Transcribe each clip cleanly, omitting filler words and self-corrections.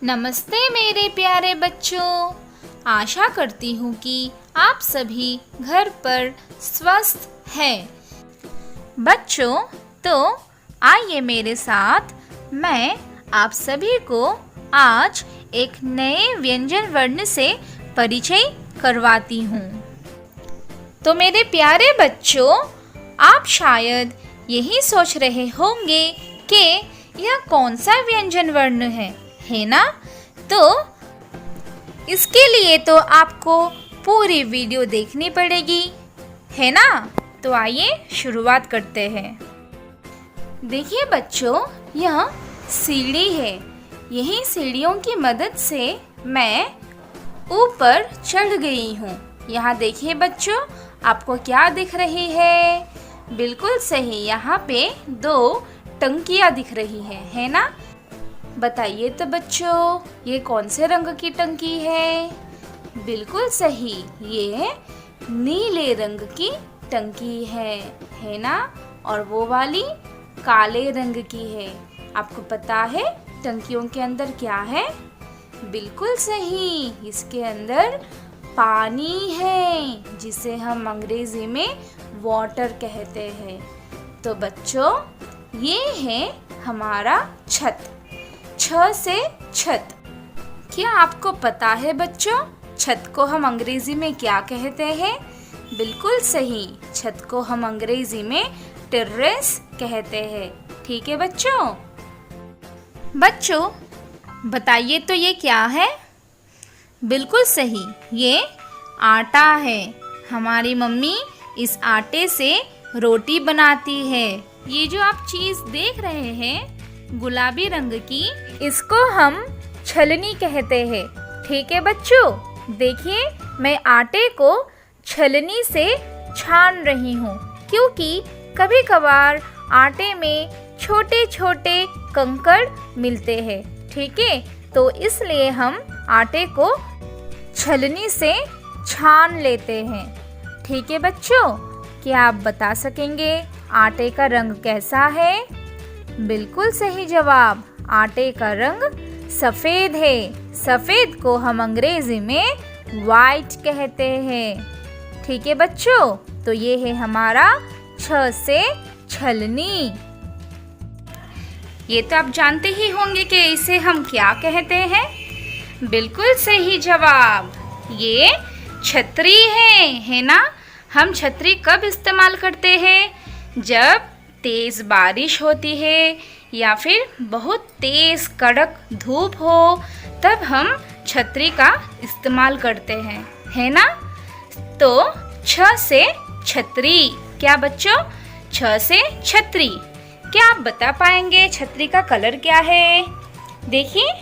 नमस्ते मेरे प्यारे बच्चों। आशा करती हूँ कि आप सभी घर पर स्वस्थ हैं। बच्चों, तो आइए मेरे साथ मैं आप सभी को आज एक नए व्यंजन वर्ण से परिचय करवाती हूँ। तो मेरे प्यारे बच्चों, आप शायद यही सोच रहे होंगे कि यह कौन सा व्यंजन वर्ण है ना? तो इसके लिए तो आपको पूरी वीडियो देखनी पड़ेगी, है ना? तो आइए शुरुआत करते हैं। देखिए बच्चों, यह सीढ़ी है। यही सीढ़ियों की मदद से मैं ऊपर चढ़ गई हूँ। यहाँ देखिए बच्चों, आपको क्या दिख रही है? बिल्कुल सही, यहाँ पे 2 टंकियाँ दिख रही है ना? बताइए तो बच्चों, ये कौन से रंग की टंकी है? बिल्कुल सही, ये नीले रंग की टंकी है ना? और वो वाली काले रंग की है। आपको पता है टंकियों के अंदर क्या है? बिल्कुल सही, इसके अंदर पानी है, जिसे हम अंग्रेजी में वाटर कहते हैं। तो बच्चों, ये है हमारा छत। छ से छत। क्या आपको पता है बच्चों, छत को हम अंग्रेजी में क्या कहते हैं? बिल्कुल सही, छत को हम अंग्रेजी में टेरेस कहते हैं। ठीक है बच्चों? बच्चों, बताइए तो ये क्या है? बिल्कुल सही, ये आटा है। हमारी मम्मी इस आटे से रोटी बनाती है। ये जो आप चीज़ देख रहे हैं गुलाबी रंग की, इसको हम छलनी कहते हैं। ठीक है बच्चों? देखिए, मैं आटे को छलनी से छान रही हूँ, क्योंकि कभी कभार आटे में छोटे छोटे कंकड़ मिलते हैं। ठीक है, तो इसलिए हम आटे को छलनी से छान लेते हैं। ठीक है बच्चों? क्या आप बता सकेंगे आटे का रंग कैसा है? बिल्कुल सही जवाब, आटे का रंग सफ़ेद है। सफ़ेद को हम अंग्रेजी में वाइट कहते हैं। ठीक है बच्चों? तो ये है हमारा छ से छलनी। ये तो आप जानते ही होंगे कि इसे हम क्या कहते हैं। बिल्कुल सही जवाब, ये छतरी है ना? हम छतरी कब इस्तेमाल करते हैं? जब तेज़ बारिश होती है या फिर बहुत तेज़ कड़क धूप हो, तब हम छतरी का इस्तेमाल करते हैं, है ना? तो छ से छतरी। क्या बच्चों? छ से छतरी। क्या आप बता पाएंगे छतरी का कलर क्या है? देखिए,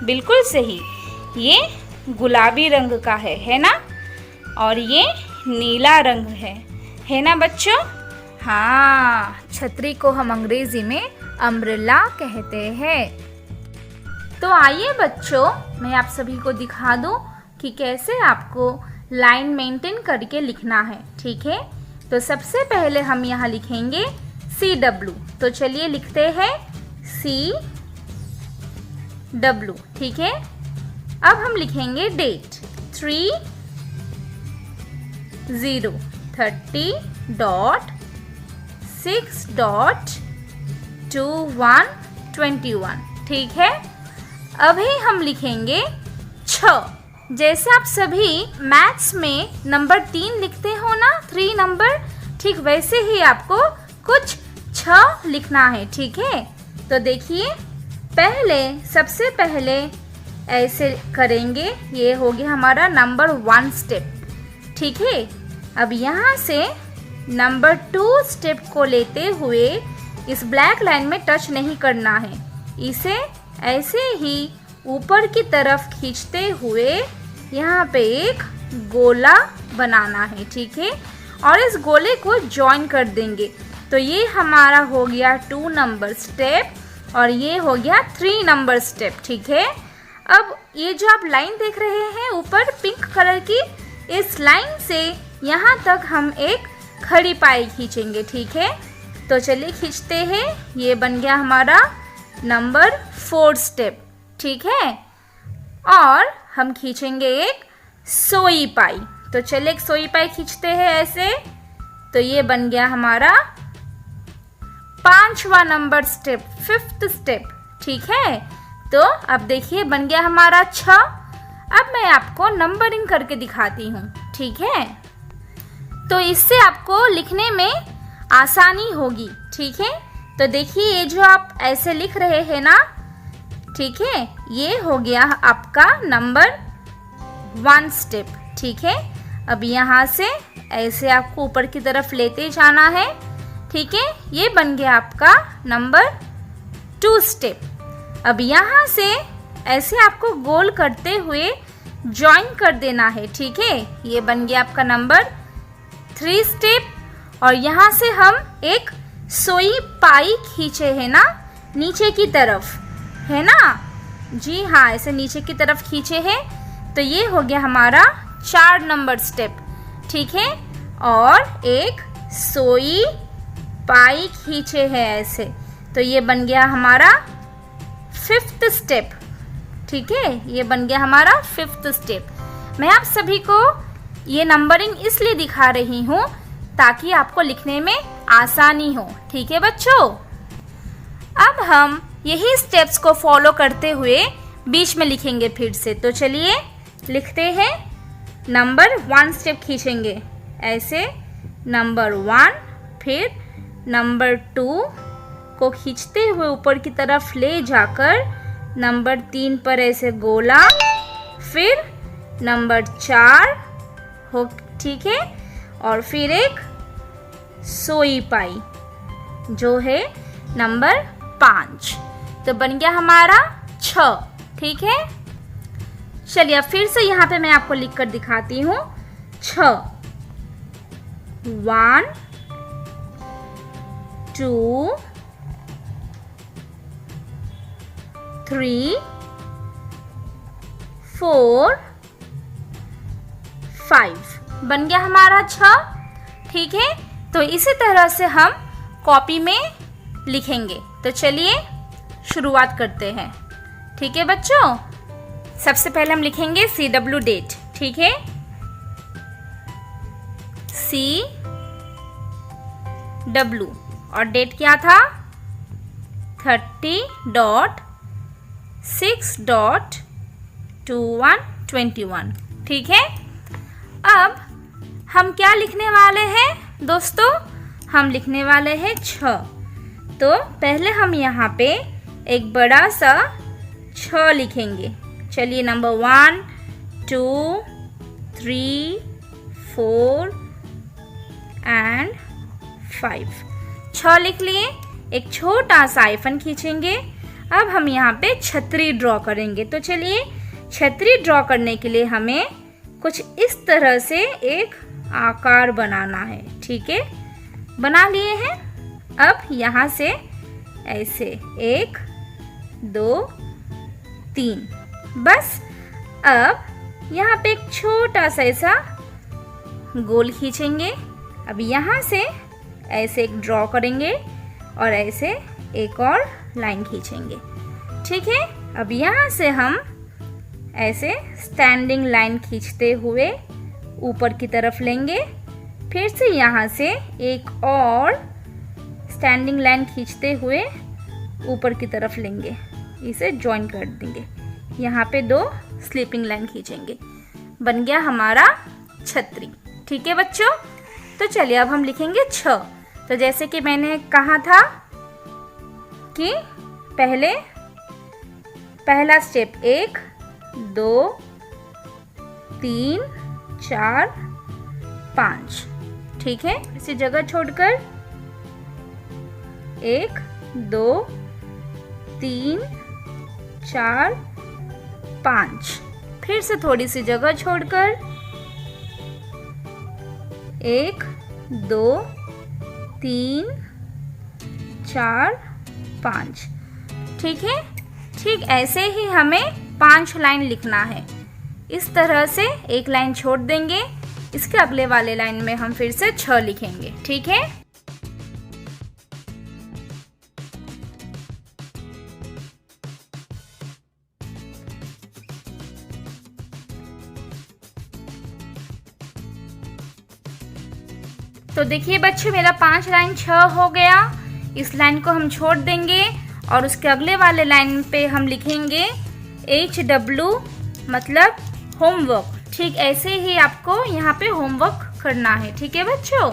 बिल्कुल सही, ये गुलाबी रंग का है ना? और ये नीला रंग है ना बच्चों? हाँ, छतरी को हम अंग्रेजी में अम्ब्रेला कहते हैं। तो आइए बच्चों, मैं आप सभी को दिखा दूं कि कैसे आपको लाइन मेंटेन करके लिखना है। ठीक है? तो सबसे पहले हम यहाँ लिखेंगे CW। तो चलिए लिखते हैं CW। ठीक है? अब हम लिखेंगे डेट 30.6.2121। ठीक है? अभी हम लिखेंगे 6। जैसे आप सभी मैथ्स में नंबर 3 लिखते हो ना, 3 नंबर, ठीक वैसे ही आपको कुछ 6 लिखना है। ठीक है? तो देखिए, सबसे पहले ऐसे करेंगे। ये हो गया हमारा नंबर 1 स्टेप। ठीक है? अब यहाँ से नंबर 2 स्टेप को लेते हुए इस ब्लैक लाइन में टच नहीं करना है। इसे ऐसे ही ऊपर की तरफ खींचते हुए यहाँ पे एक गोला बनाना है। ठीक है? और इस गोले को जॉइन कर देंगे। तो ये हमारा हो गया 2 नंबर स्टेप और ये हो गया 3 नंबर स्टेप। ठीक है? अब ये जो आप लाइन देख रहे हैं ऊपर पिंक कलर की, इस लाइन से यहाँ तक हम एक खड़ी पाई खींचेंगे। ठीक है? तो चलिए खींचते हैं। ये बन गया हमारा नंबर 4 स्टेप। ठीक है? और हम खींचेंगे एक सोई पाई। तो चलिए एक सोई पाई खींचते हैं ऐसे। तो ये बन गया हमारा 5वां नंबर स्टेप, 5th स्टेप। ठीक है, तो अब देखिए बन गया हमारा 6। अब मैं आपको नंबरिंग करके दिखाती हूँ। ठीक है, तो इससे आपको लिखने में आसानी होगी। ठीक है, तो देखिए ये जो आप ऐसे लिख रहे हैं ना, ठीक है, ये हो गया आपका नंबर 1 स्टेप। ठीक है, अब यहाँ से ऐसे आपको ऊपर की तरफ लेते जाना है। ठीक है, ये बन गया आपका नंबर 2 स्टेप। अब यहाँ से ऐसे आपको गोल करते हुए ज्वाइन कर देना है। ठीक है, ये बन गया आपका नंबर 3 स्टेप। और यहाँ से हम एक सोई पाई खींचे है ना नीचे की तरफ, है ना? जी हाँ, ऐसे नीचे की तरफ खींचे हैं। तो ये हो गया हमारा 4 नंबर स्टेप। ठीक है, और एक सोई पाई खींचे हैं ऐसे। तो ये बन गया हमारा 5th स्टेप। ठीक है, ये बन गया हमारा 5th स्टेप। मैं आप सभी को ये नंबरिंग इसलिए दिखा रही हूँ ताकि आपको लिखने में आसानी हो। ठीक है बच्चों, अब हम यही स्टेप्स को फॉलो करते हुए बीच में लिखेंगे फिर से। तो चलिए लिखते हैं। नंबर 1 स्टेप खींचेंगे ऐसे, नंबर 1, फिर नंबर 2 को खींचते हुए ऊपर की तरफ ले जाकर नंबर 3 पर ऐसे गोला, फिर नंबर 4 हो। ठीक है, और फिर एक सोई पाई जो है नंबर 5। तो बन गया हमारा 6। ठीक है, चलिए अब फिर से यहाँ पे मैं आपको लिख कर दिखाती हूँ। 6, 1, 2, 3, 4, 5 बन गया हमारा 6। ठीक है, तो इसी तरह से हम कॉपी में लिखेंगे। तो चलिए शुरुआत करते हैं। ठीक है बच्चों, सबसे पहले हम लिखेंगे CW डेट। ठीक है, CW और डेट क्या था? 30.6.2121। ठीक है, अब हम क्या लिखने वाले हैं दोस्तों? हम लिखने वाले हैं 6। तो पहले हम यहाँ पे एक बड़ा सा 6 लिखेंगे। चलिए नंबर 1, 2, 3, 4 एंड 5 6 लिख लिए। एक छोटा सा आइफन खींचेंगे। अब हम यहाँ पे छतरी ड्रॉ करेंगे। तो चलिए छतरी ड्रॉ करने के लिए हमें कुछ इस तरह से एक आकार बनाना है। ठीक है, बना लिए हैं। अब यहाँ से ऐसे 1, 2, 3 बस। अब यहाँ पे एक छोटा सा ऐसा गोल खींचेंगे। अब यहाँ से ऐसे एक ड्रॉ करेंगे और ऐसे एक और लाइन खींचेंगे। ठीक है, अब यहाँ से हम ऐसे स्टैंडिंग लाइन खींचते हुए ऊपर की तरफ लेंगे। फिर से यहाँ से एक और स्टैंडिंग लाइन खींचते हुए ऊपर की तरफ लेंगे, इसे ज्वाइन कर देंगे। यहाँ पे 2 स्लीपिंग लाइन खींचेंगे। बन गया हमारा छतरी। ठीक है बच्चों, तो चलिए अब हम लिखेंगे 6। तो जैसे कि मैंने कहा था कि पहला स्टेप 1, 2, 3, 4, 5। ठीक है, इसी जगह छोड़कर 1, 2, 3, 4, 5। फिर से थोड़ी सी जगह छोड़कर 1, 2, 3, 4, 5। ठीक है, ठीक ऐसे ही हमें 5 लाइन लिखना है। इस तरह से एक लाइन छोड़ देंगे। इसके अगले वाले लाइन में हम फिर से 6 लिखेंगे। ठीक है, तो देखिए बच्चों, मेरा 5 लाइन 6 हो गया। इस लाइन को हम छोड़ देंगे और उसके अगले वाले लाइन पे हम लिखेंगे HW, मतलब होमवर्क। ठीक ऐसे ही आपको यहाँ पे होमवर्क करना है। ठीक है बच्चों।